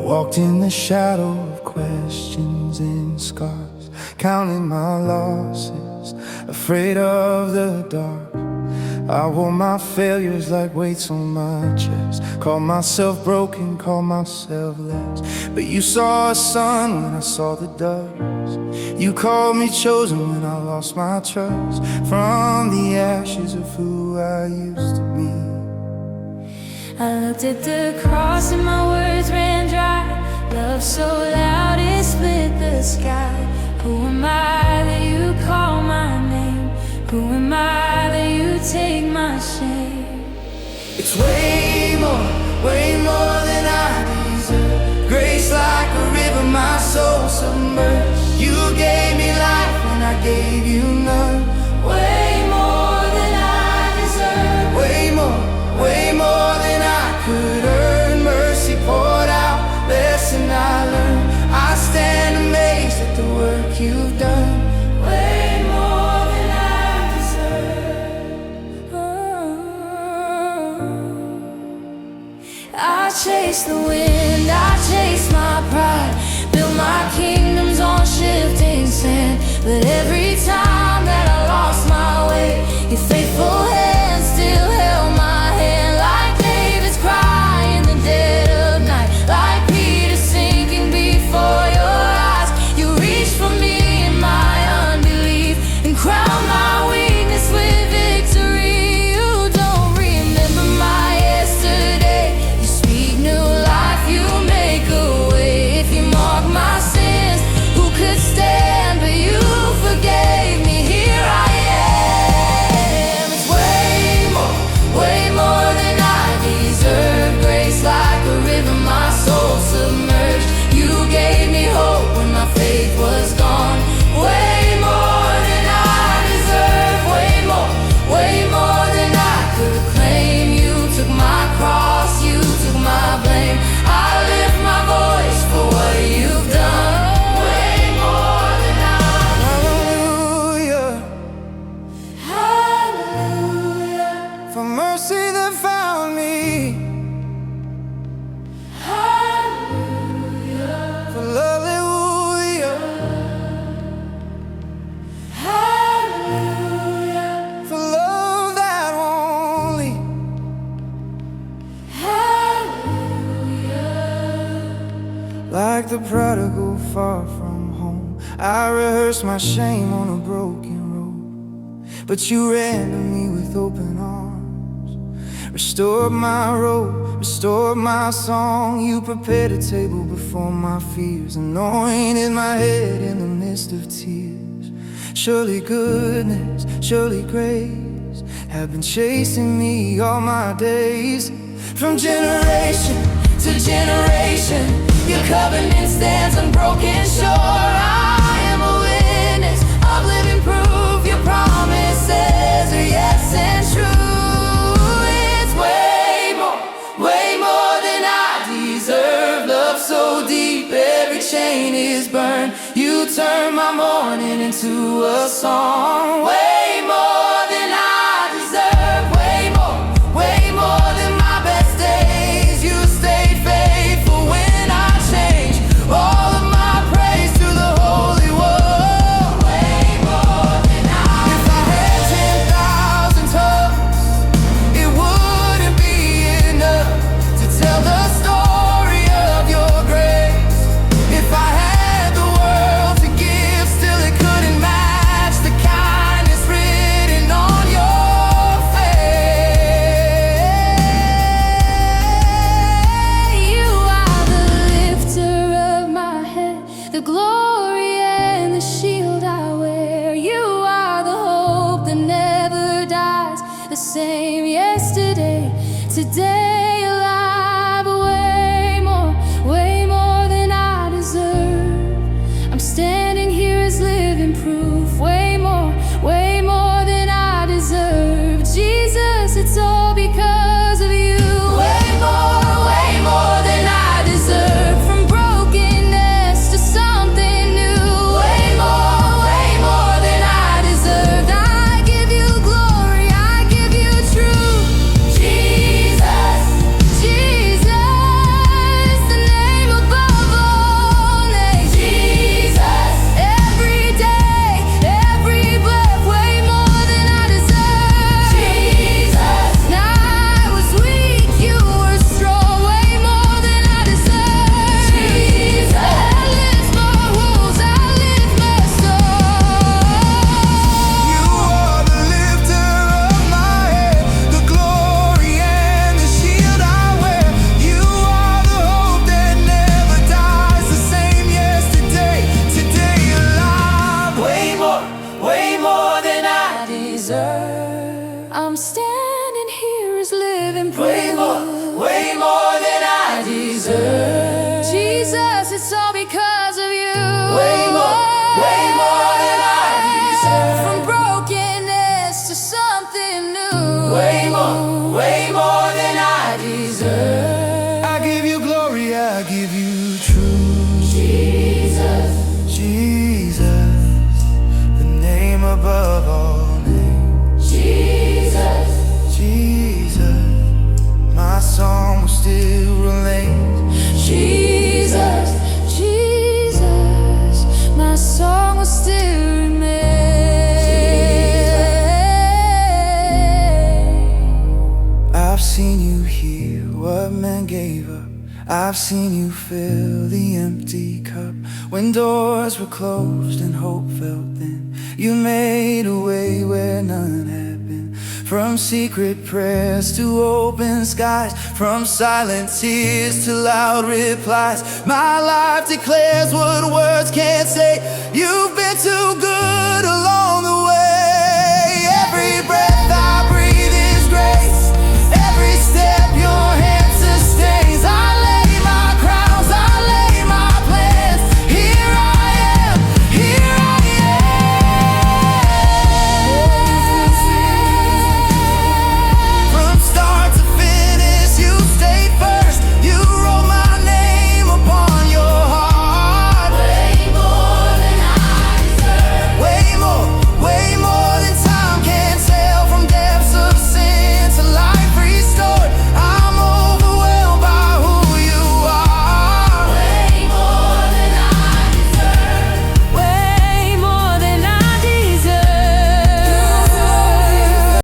Walked in the shadow of questions and scars, counting my losses, afraid of the dark. I wore my failures like weights on my chest, called myself broken, called myself less. But you saw a sun when I saw the dust. You called me chosen when I lost my trust. From the ashes of who I used to be, I looked at the cross and my words ran dry. Love so loud it split the sky. Who am I that you call my name? Who am I that you take my shame? it's way more than I deserve. Grace like a river, my soul submerged. You gave me life when I gave you none. Way more than I deserve. Way more than I could earn. Mercy poured out, lesson I learned. I stand amazed at the work you've done. Way more than I deserve. I chase the wind, I chase my pride, built my kingdoms on shifting sand. But every time that I lost my way, your faithful hand still held my hand. Like David's cry in the dead of night, like Peter sinking before your eyes. You reached for me in my unbelief and crowned my weakness with victory. You don't remember my yesterday, you speak new life, you make a way. If you mark my sins, who could stand? But you forgave me, here I am. It's way more than I deserve. Grace like a river, my soul submerged. You gave me hope when my faith was gone. Way more than I deserve. Way more than I could claim. You took my cross, you took my blame. I lift my voice for what you've done. Way more than I. Hallelujah, Hallelujah, for mercy that found me, hallelujah, for hallelujah, hallelujah, for love that won't leave. hallelujah. Like the prodigal far from home, I rehearsed my shame on a broken road, but you ran to me with open arms, restored my robe, restored my song. You prepared a table before my fears, anointed my head in the midst of tears. Surely goodness, surely grace have been chasing me all my days. From generation to generation, your covenant stands unbroken sure. I am a witness of living proof. Your promises are yes and true. It's way more than I deserve. Love so deep, every chain is burned. You turn my mourning into a song. Way more than I deserve. Way more than my best days. You stayed faithful when I changed. All of my praise to the Holy One. Way more than I. If I had 10,000 tongues, it wouldn't be enough to tell the story of your grace. If I had the world to give, still it couldn't match the kindness it's all because of you. Way more than I deserve. From brokenness to something new. Way more than I deserve. I give you glory, I give you truth. Jesus, Jesus, the name above all names. Jesus, Jesus, my song will still remain. Jesus, Jesus, my song will still remain. I've seen you heal what man gave up. I've seen you fill the empty cup. When doors were closed and hope felt thin, you made a way where none had been. From secret prayers to open skies, from silent tears to loud replies, my life declares what words can't say. You've been too good along